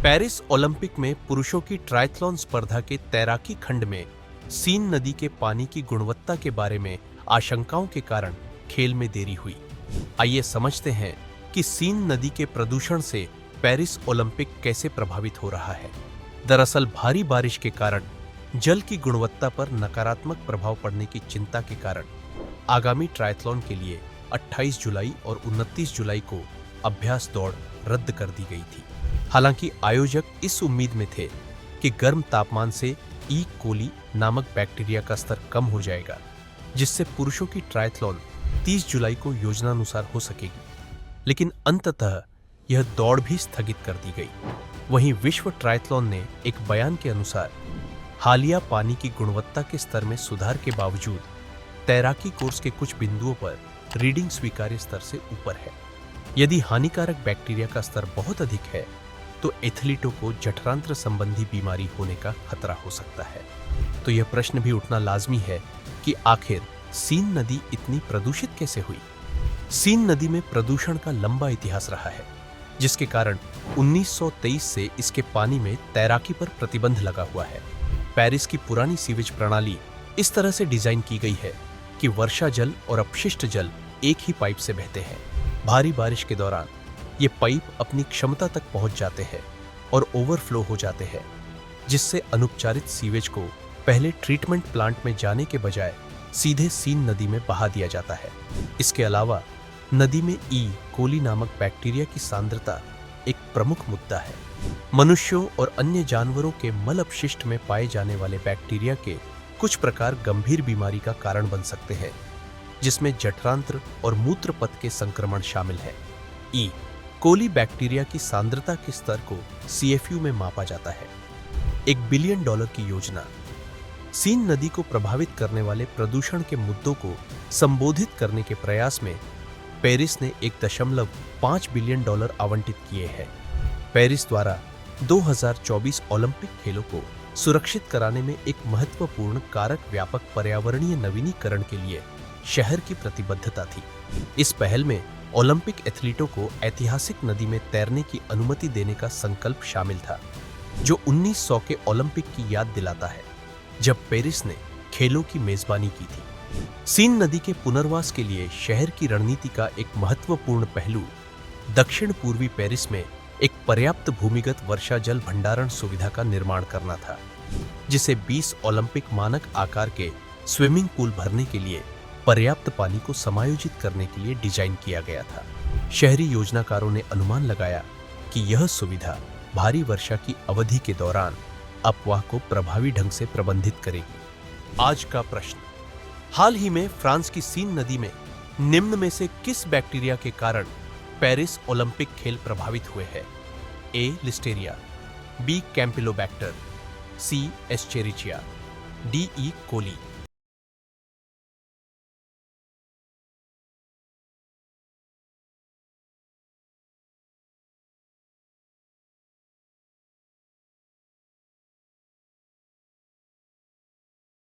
Paris Olympic में पुरुषों की ट्रायथलॉन स्पर्धा के तैराकी खंड में सीन नदी के पानी की गुणवत्ता के बारे में आशंकाओं के कारण खेल में देरी हुई। आइए समझते हैं कि सीन नदी के प्रदूषण से पेरिस ओलंपिक कैसे प्रभावित हो रहा है। दरअसल भारी बारिश के कारण जल की गुणवत्ता पर नकारात्मक प्रभाव पड़ने की चिंता के कारण आगामी ट्रायथलॉन के लिए 28 जुलाई और 29 जुलाई को अभ्यास दौड़ रद्द कर दी गई थी। हालांकि आयोजक इस उम्मीद में थे कि गर्म तापमान से ई कोली नामक बैक्टीरिया का स्तर कम हो जाएगा, जिससे पुरुषों की ट्रायथलॉन 30 जुलाई को योजनानुसार हो सकेगी। लेकिन अंततः यह दौड़ भी स्थगित कर दी गई। वहीं विश्व ट्रायथलॉन ने एक बयान के अनुसार हालिया पानी की गुणवत्ता के स्तर में सुधार के बावजूद तैराकी कोर्स के कुछ बिंदुओं पर रीडिंग स्वीकार्य स्तर से ऊपर है। यदि हानिकारक बैक्टीरिया का स्तर बहुत अधिक है तो एथलीटों को जठरांत्र संबंधी बीमारी होने का खतरा हो सकता है। तो यह प्रश्न भी उठना लाजमी है कि आखिर सीन नदी इतनी प्रदूषित कैसे हुई। सीन नदी में प्रदूषण का लंबा इतिहास रहा है, जिसके कारण 1923 से इसके पानी में तैराकी पर प्रतिबंध लगा हुआ है। पेरिस की पुरानी सीवेज प्रणाली इस तरह से डिजाइन की गई है कि वर्षा जल और अपशिष्ट जल एक ही पाइप से बहते हैं। भारी बारिश के दौरान ये पाइप अपनी क्षमता तक पहुंच जाते हैं और ओवरफ्लो हो जाते हैं, जिससे अनुपचारित सीवेज को पहले ट्रीटमेंट प्लांट में जाने के बजाय सीधे सीन नदी में बहा दिया जाता है। इसके अलावा नदी में ई कोली नामक बैक्टीरिया की सांद्रता एक प्रमुख मुद्दा है। मनुष्यों और अन्य जानवरों के मल अपशिष्ट में पाए जाने वाले बैक्टीरिया के कुछ प्रकार गंभीर बीमारी का कारण बन सकते हैं, जिसमें जठरांत्र और मूत्र पथ के संक्रमण शामिल है। ई कोली बैक्टीरिया की सांद्रता के स्तर को CFU में मापा जाता है। $1 बिलियन की योजना सीन नदी को प्रभावित करने वाले प्रदूषण के मुद्दों को संबोधित करने के प्रयास में पेरिस ने $1.5 बिलियन आवंटित किए हैं। पेरिस द्वारा 2024 ओलंपिक खेलों को सुरक्षित कराने में एक महत्वपूर्ण कारक व्यापक पर्यावरणीय नवीनीकरण के लिए शहर की प्रतिबद्धता थी। इस पहल में ओलंपिक एथलीटों को ऐतिहासिक नदी में तैरने की अनुमति देने का संकल्प शामिल था, जो 1900 के ओलंपिक की याद दिलाता है, जब पेरिस ने खेलों की मेजबानी की थी। सीन नदी के पुनर्वास के लिए शहर की रणनीति का एक महत्वपूर्ण पहलू दक्षिण पूर्वी पेरिस में एक पर्याप्त भूमिगत वर्षा जल भंडारण सुविधा का निर्माण करना था, जिसे 20 ओलंपिक मानक आकार के स्विमिंग पूल भरने के लिए पर्याप्त पानी को समायोजित करने के लिए डिजाइन किया गया था। शहरी योजनाकारों ने अनुमान लगाया कि यह सुविधा भारी वर्षा की अवधि के दौरान अपवाह को प्रभावी ढंग से प्रबंधित करेगी। आज का प्रश्न: हाल ही में फ्रांस की सीन नदी में निम्न में से किस बैक्टीरिया के कारण पेरिस ओलंपिक खेल प्रभावित हुए हैं? A. Listeria, B. Campylobacter, C. Escherichia, D. E. Koli.